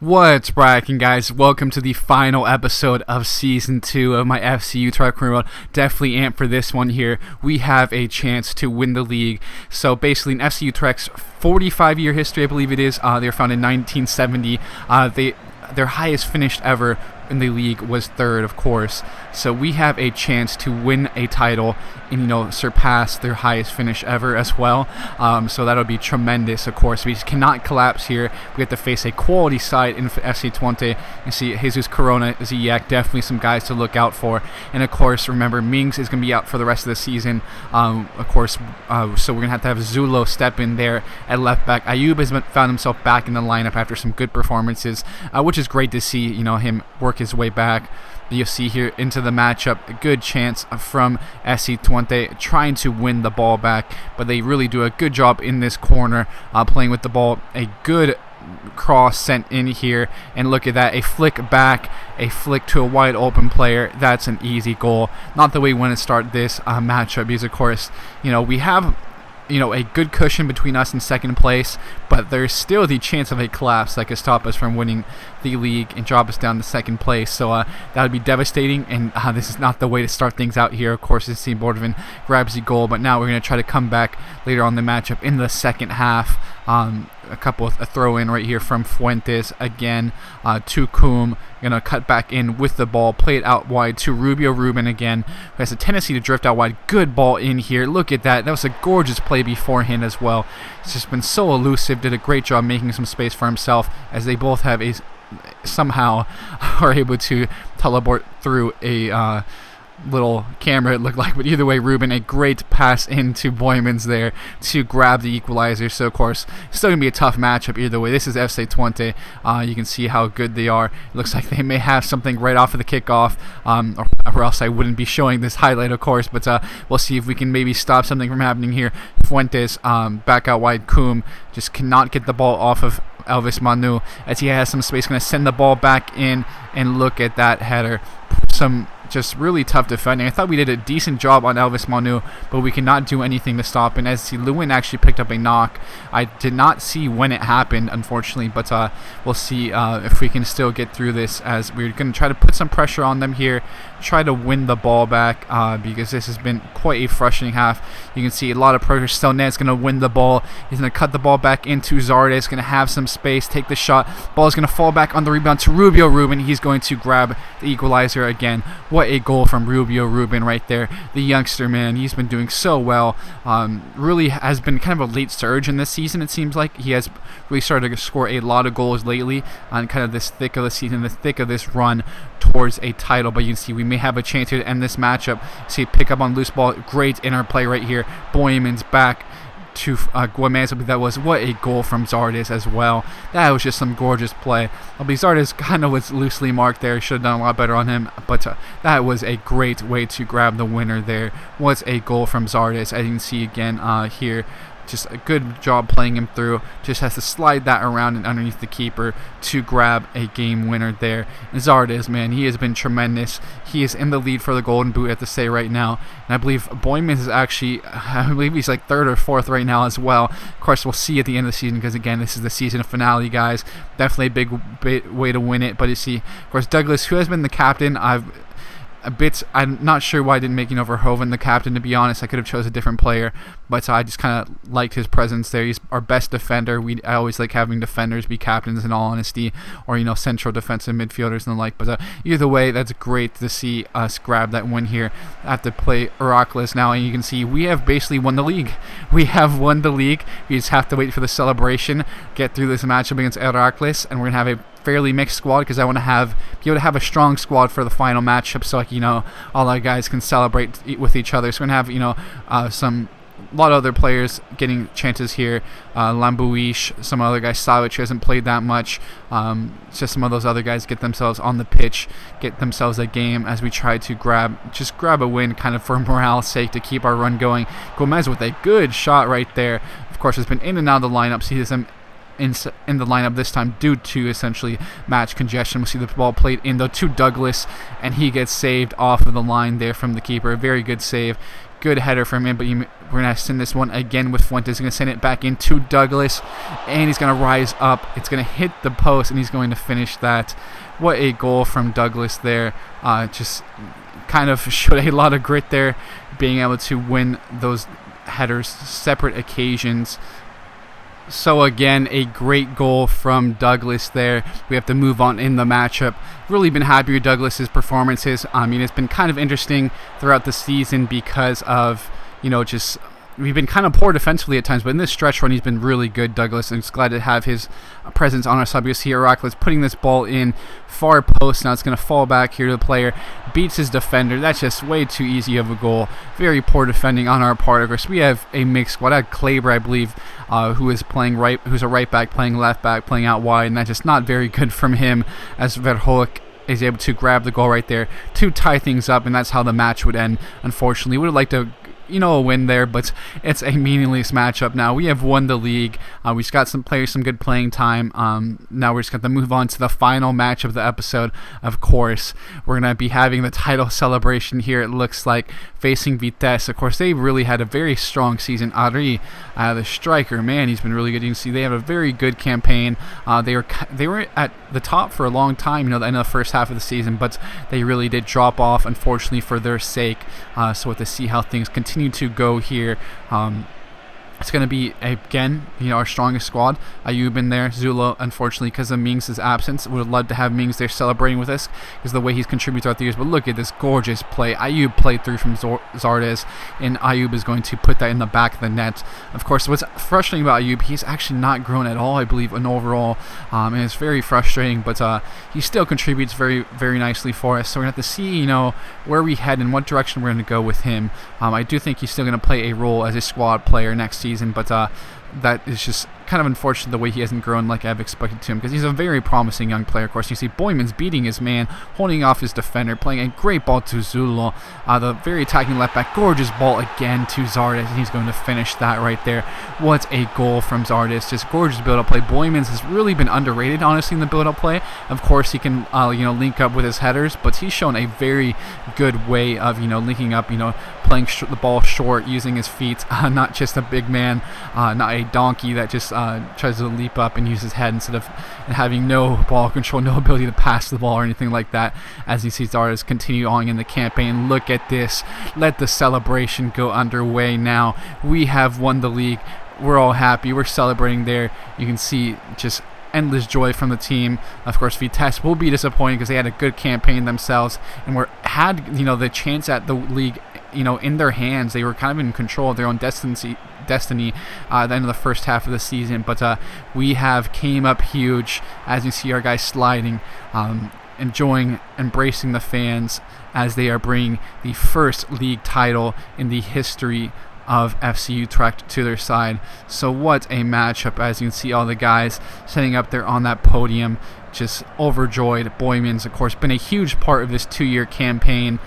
What's bracking, guys? Welcome to the final episode of Season 2 of my FC Utrecht career mode. Definitely amped for this one here. We have a chance to win the league. So basically in FC Utrecht's 45-year history, I believe it is, they were founded in 1970. Their highest finished ever in the league was third, of course. So we have a chance to win a title and, surpass their highest finish ever as well. So that'll be tremendous, of course. We cannot collapse here. We have to face a quality side in FC Twente. You see Jesus Corona, Ziyech, definitely some guys to look out for. And of course, remember, Mings is going to be out for the rest of the season, of course. So we're going to have Zulo step in there at left back. Ayub has found himself back in the lineup after some good performances, which is great to see, him work his way back. You'll see here into the matchup, a good chance from FC Twente trying to win the ball back, but they really do a good job in this corner, playing with the ball. A good cross sent in here, and look at that, a flick back, a flick to a wide open player. That's an easy goal. Not the way we want to start this matchup, because of course, we have a good cushion between us and second place, but there's still the chance of a collapse that could stop us from winning the league and drop us down to second place. So that would be devastating, and this is not the way to start things out here. Of course, this team Bordovan grabs the goal, but now we're going to try to come back later on in the matchup in the second half. A throw in right here from Fuentes again to Coombe. Gonna cut back in with the ball, play it out wide to Rubio Ruben again, who has a tendency to drift out wide. Good ball in here. Look at that. That was a gorgeous play beforehand as well. It's just been so elusive. Did a great job making some space for himself, as they both have somehow are able to teleport through a little camera, it looked like. But either way, Ruben, a great pass into Boymans there to grab the equalizer. So of course, it's still gonna be a tough matchup either way. This is FC Twente. You can see how good they are. It looks like they may have something right off of the kickoff, or else I wouldn't be showing this highlight, of course. But we'll see if we can maybe stop something from happening here. Fuentes back out wide. Coombe just cannot get the ball off of Elvis Manu, as he has some space. Going to send the ball back in, and look at that header. Some just really tough defending. I thought we did a decent job on Elvis Manu, but we cannot do anything to stop. And as Lewin actually picked up a knock, I did not see when it happened, unfortunately, but we'll see if we can still get through this, as we're going to try to put some pressure on them here, try to win the ball back, because this has been quite a frustrating half. You can see a lot of pressure. Stelnet's going to win the ball. He's going to cut the ball back into Zardes, going to have some space, take the shot. Ball is going to fall back on the rebound to Rubio Ruben. He's going to grab the equalizer again. What a goal from Rubio Ruben right there. The youngster, man, he's been doing so well. Really has been kind of a late surge in this season, it seems like. He has really started to score a lot of goals lately on kind of this thick of the season, the thick of this run towards a title. But you can see we may have a chance here to end this matchup. See, pick up on loose ball. Great interplay right here. Boyman's back to Gomez. That was, what a goal from Zardes as well. That was just some gorgeous play. Zardes kind of was loosely marked there. Should have done a lot better on him, but that was a great way to grab the winner there. Was a goal from Zardes, as you can see again here. Just a good job playing him through. Just has to slide that around and underneath the keeper to grab a game winner there. And Zardes, man, he has been tremendous. He is in the lead for the Golden Boot, I have to say, right now. And I believe Boymans is actually, I believe he's like third or fourth right now as well. Of course, we'll see at the end of the season, because again, this is the season finale, guys. Definitely a big way to win it. But you see, of course, Douglas, who has been the captain, I'm not sure why I didn't make Verhoeven the captain, to be honest. I could have chose a different player, but I just kind of liked his presence there. He's our best defender. I always like having defenders be captains, in all honesty, or central defensive midfielders and the like. But either way, that's great to see us grab that win here. I have to play Heracles now, and you can see we have basically won the league. We have won the league. We just have to wait for the celebration, get through this matchup against Heracles, and we're gonna have a fairly mixed squad, because I want to be able to have a strong squad for the final matchup, so all our guys can celebrate with each other. So we're gonna have a lot of other players getting chances here. Lambuish, some other guys. Savic hasn't played that much. Just some of those other guys get themselves on the pitch, get themselves a game, as we try to grab a win, kind of for morale's sake, to keep our run going. Gomez with a good shot right there. Of course, has been in and out of the lineup. Sees him in the lineup this time due to essentially match congestion. We'll see the ball played in though to Douglas, and he gets saved off of the line there from the keeper. A very good save. good header from him, but we're going to send this one again with Fuentes. He's going to send it back into Douglas, and he's going to rise up. It's going to hit the post, and he's going to finish that. What a goal from Douglas there. Just kind of showed a lot of grit there, being able to win those headers, separate occasions. So again, a great goal from Douglas there. We have to move on in the matchup. Really been happy with Douglas's performances. I mean, it's been kind of interesting throughout the season because of, just we've been kind of poor defensively at times, but in this stretch run, he's been really good, Douglas, and it's glad to have his presence on our side. You see Heracles putting this ball in far post. Now it's going to fall back here to the player. Beats his defender. That's just way too easy of a goal. Very poor defending on our part. Of course, we have a mixed squad. I had Kleber, I believe, who's a right back, playing left back, playing out wide, and that's just not very good from him, as Verhoek is able to grab the goal right there to tie things up, and that's how the match would end. Unfortunately, would have liked to a win there, but it's a meaningless matchup now. We have won the league. We just got some players some good playing time. Now we're just going to move on to the final match of the episode. Of course, we're going to be having the title celebration here, it looks like, facing Vitesse. Of course, they really had a very strong season. Ari, the striker, man, he's been really good. You can see they have a very good campaign. They were at the top for a long time, the end of the first half of the season, but they really did drop off, unfortunately, for their sake. So we'll have to see how things continue to go here. It's going to be, again, our strongest squad. Ayub in there. Zula, unfortunately, because of Mings' absence. Would have loved to have Mings there celebrating with us because the way he's contributed throughout the years. But look at this gorgeous play. Ayub played through from Zardes, and Ayub is going to put that in the back of the net. Of course, what's frustrating about Ayub, he's actually not grown at all, I believe, in overall. And it's very frustrating, but he still contributes very, very nicely for us. So we're going to have to see, where we head and what direction we're going to go with him. I do think he's still going to play a role as a squad player next season, but that is just kind of unfortunate the way he hasn't grown like I've expected to him, because he's a very promising young player. Of course, you see Boyman's beating his man, holding off his defender, playing a great ball to Zulo. The very attacking left back, gorgeous ball again to Zardes, and he's going to finish that right there. What a goal from Zardes. Just gorgeous build-up play. Boyman's has really been underrated, honestly, in the build-up play. Of course, he can link up with his headers, but he's shown a very good way of linking up, playing the ball short, using his feet, not just a big man, not a donkey that just tries to leap up and use his head instead of having no ball control, no ability to pass the ball or anything like that. As you see Zardes continue on in the campaign. Look at this. Let the celebration go underway now. We have won the league. We're all happy. We're celebrating there. You can see just endless joy from the team. Of course, Vitesse will be disappointed because they had a good campaign themselves and had the chance at the league in their hands. They were kind of in control of their own destiny at the end of the first half of the season, but we have came up huge. As you see our guys sliding, embracing the fans as they are bringing the first league title in the history of FC Utrecht to their side. So what a matchup. As you can see all the guys sitting up there on that podium, just overjoyed. Boyman's, of course, been a huge part of this 2-year campaign,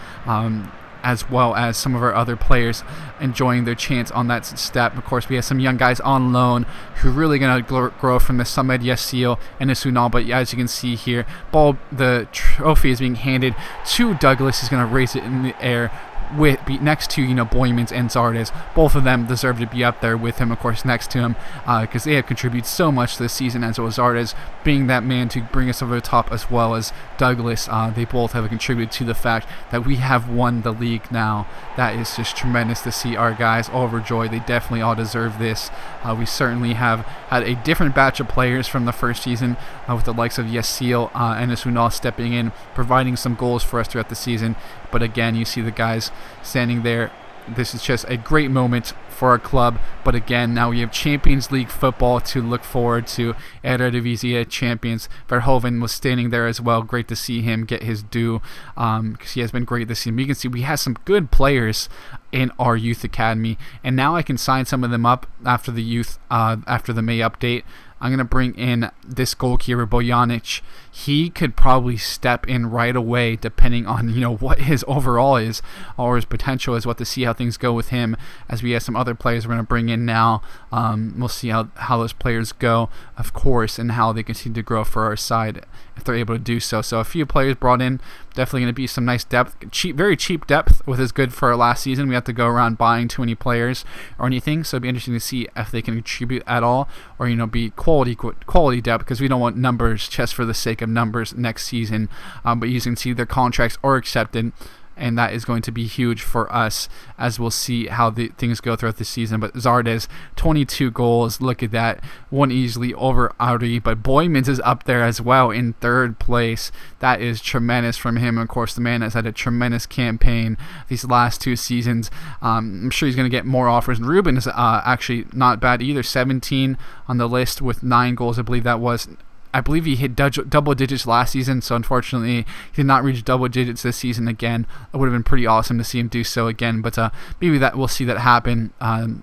as well as some of our other players enjoying their chance on that step. Of course, we have some young guys on loan who are really going to grow from this. Samed Yassil and Isunal, but as you can see here, the trophy is being handed to Douglas. He's going to raise it in the air next to Boymans and Zardes. Both of them deserve to be up there with him, of course, next to him, because they have contributed so much this season, as well as Zardes being that man to bring us over the top, as well as Douglas. They both have contributed to the fact that we have won the league now. That is just tremendous to see our guys overjoyed. They definitely all deserve this. We certainly have had a different batch of players from the first season, with the likes of Yassil and Isunal stepping in, providing some goals for us throughout the season. But again, you see the guys standing there. This is just a great moment for our club. But again, now we have Champions League football to look forward to. Eredivsie champions. Verhoeven was standing there as well. Great to see him get his due, because he has been great this season. You can see we have some good players in our youth academy, and now I can sign some of them up after the May update. I'm going to bring in this goalkeeper, Bojanic. He could probably step in right away, depending on what his overall is or his potential is. What to see how things go with him, as we have some other players we're going to bring in now. We'll see how those players go, of course, and how they continue to grow for our side if they're able to do so. So a few players brought in definitely going to be some nice depth. Very cheap depth, which is good for our last season. We have to go around buying too many players or anything, so it'll be interesting to see if they can contribute at all, or be quality depth, because we don't want numbers just for the sake of numbers next season. But you can see their contracts are accepted, and that is going to be huge for us, as we'll see how the things go throughout the season. But Zardes, 22 goals. Look at that. One easily over Audi, but Boymans is up there as well in third place. That is tremendous from him. Of course, the man has had a tremendous campaign these last 2 seasons. I'm sure he's going to get more offers. And Ruben is actually not bad either. 17 on the list with 9 goals, I believe that was. I believe he hit double digits last season, so unfortunately he did not reach double digits this season again. It would have been pretty awesome to see him do so again, but maybe that we'll see that happen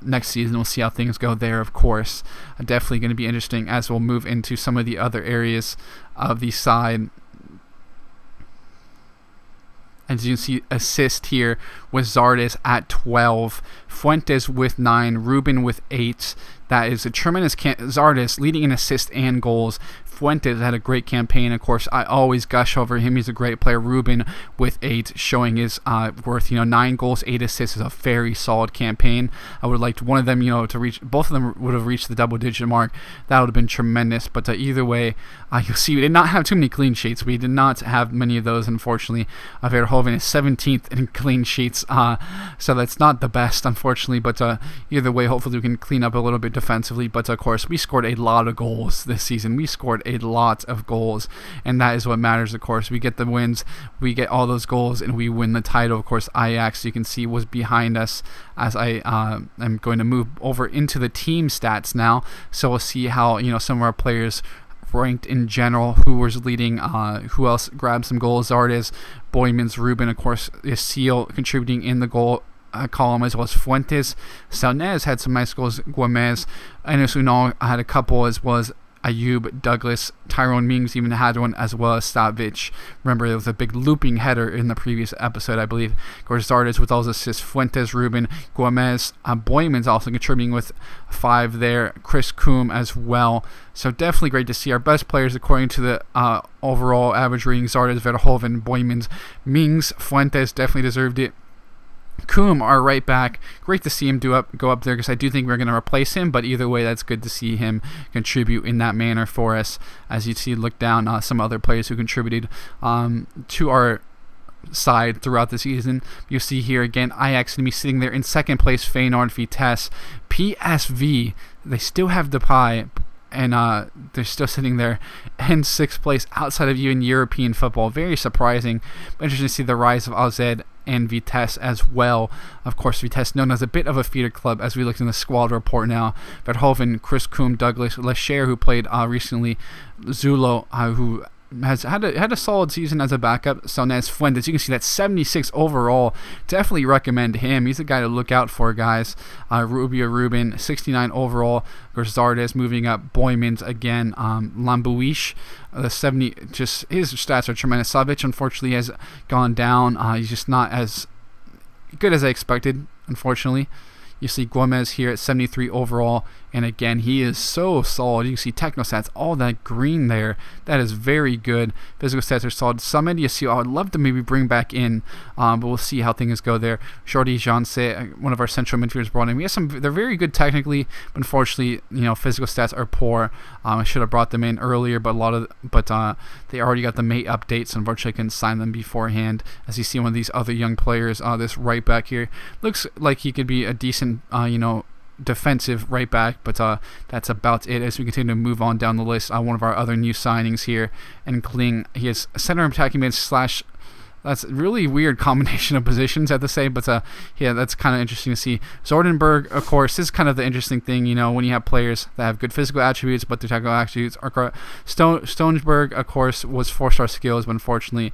next season. We'll see how things go there, of course. Definitely going to be interesting as we'll move into some of the other areas of the side. As you can see, assist here with Zardes at 12, Fuentes with 9, Ruben with 8. That is a tremendous Zardes leading in assists and goals. Fuentes had a great campaign. Of course, I always gush over him. He's a great player. Ruben with 8, showing his worth. 9 goals, 8 assists is a very solid campaign. I would have liked one of them, to reach. Both of them would have reached the double-digit mark. That would have been tremendous. But either way, you'll see we did not have too many clean sheets. We did not have many of those, unfortunately. Verhoeven is 17th in clean sheets, so that's not the best, unfortunately. But either way, hopefully we can clean up a little bit defensively. But of course, we scored a lot of goals this season. We scored a lot of goals, and that is what matters. Of course, we get the wins, we get all those goals, and we win the title. Of course, Ajax, you can see, was behind us. As I am going to move over into the team stats now, so we'll see how some of our players ranked in general, who was leading, who else grabbed some goals. Zardes, Boymans, Ruben, of course, is Seal contributing in the goal column, as well as Fuentes. Salnez had some nice goals. Gomez, Enes Unal had a couple, as well as Ayub, Douglas, Tyrone Mings even had one, as well as Savic. Remember, there was a big looping header in the previous episode, I believe. Of course, Zardes with all his assists. Fuentes, Ruben, Gomez, Boymans also contributing with 5 there. Chris Coombe as well. So definitely great to see our best players according to the overall average rating. Zardes, Verhoeven, Boymans, Mings, Fuentes definitely deserved it. Coombe, our right back, great to see him go up there, because I do think we're going to replace him, but either way, that's good to see him contribute in that manner for us. As you see, look down some other players who contributed to our side throughout the season. You see here again, Ajax going to be sitting there in second place, Feyenoord, Vitesse, PSV, they still have Depay, and they're still sitting there in 6th place outside of you in European football. Very surprising, but interesting to see the rise of AZ and Vitesse as well. Of course, Vitesse known as a bit of a feeder club, as we looked in the squad report now. Verhoeven, Chris Coombe, Douglas, Lecher, who played recently, Zulo, who has had a solid season as a backup. Salnez, Fuentes, you can see that 76 overall. Definitely recommend him. He's a guy to look out for, guys. Rubio Ruben, 69 overall. Of course, Zardes moving up. Boymans again. Lambuish, the 70. Just his stats are tremendous. Savic, unfortunately, has gone down. He's just not as good as I expected, unfortunately. You see Gomez here at 73 overall, and again, he is so solid. You can see techno stats, all that green there. That is very good. Physical stats are solid. Some you see, I would love to maybe bring back in, but we'll see how things go there. Jordi Janse, one of our central midfielders, brought in. We have some. They're very good technically, but unfortunately, physical stats are poor. I should have brought them in earlier, but they already got the May updates. So unfortunately, I couldn't sign them beforehand. As you see, one of these other young players, this right back here, looks like he could be a decent, defensive right back, but that's about it. As we continue to move on down the list, one of our other new signings here, and Kling, he is center attacking mid / that's a really weird combination of positions, I have to say, but yeah, that's kind of interesting to see. Zordenberg, of course, this is kind of the interesting thing, when you have players that have good physical attributes, but their technical attributes are correct. Stonesberg, of course, was 4-star skills, but unfortunately,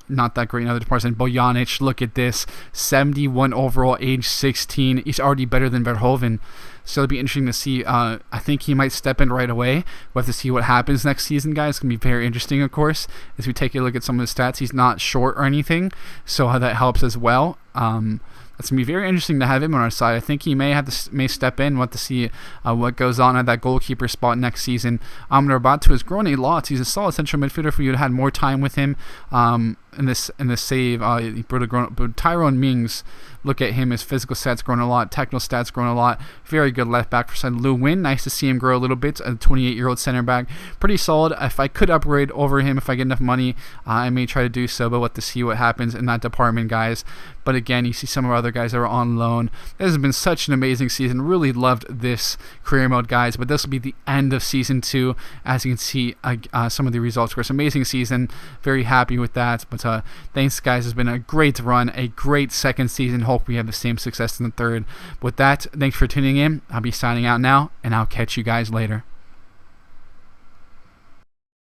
not that great in other departments. And Bojanic, look at this, 71 overall, age 16. He's already better than Verhoeven. So it'll be interesting to see. I think he might step in right away. We'll have to see what happens next season, guys. It's going to be very interesting, of course. As we take a look at some of the stats, he's not short or anything, so that helps as well. it's going to be very interesting to have him on our side. I think he may have to may step in. We'll have to see what goes on at that goalkeeper spot next season. Amrabat has grown a lot. He's a solid central midfielder. If you had more time with him in this save, he would have grown. But Tyrone Mings, look at him. His physical stats grown a lot. Technical stats grown a lot. Very good left back for side. Lou Win, nice to see him grow a little bit. A 28-year-old center back, pretty solid. If I could upgrade over him, if I get enough money, I may try to do so. But we'll have to see what happens in that department, guys. But again, you see some of our other guys that are on loan. This has been such an amazing season. Really loved this career mode, guys. But this will be the end of season 2. As you can see, some of the results. Of course, amazing season. Very happy with that. But thanks, guys. It's been a great run, a great second season. Hope we have the same success in the third. With that, thanks for tuning in. I'll be signing out now, and I'll catch you guys later.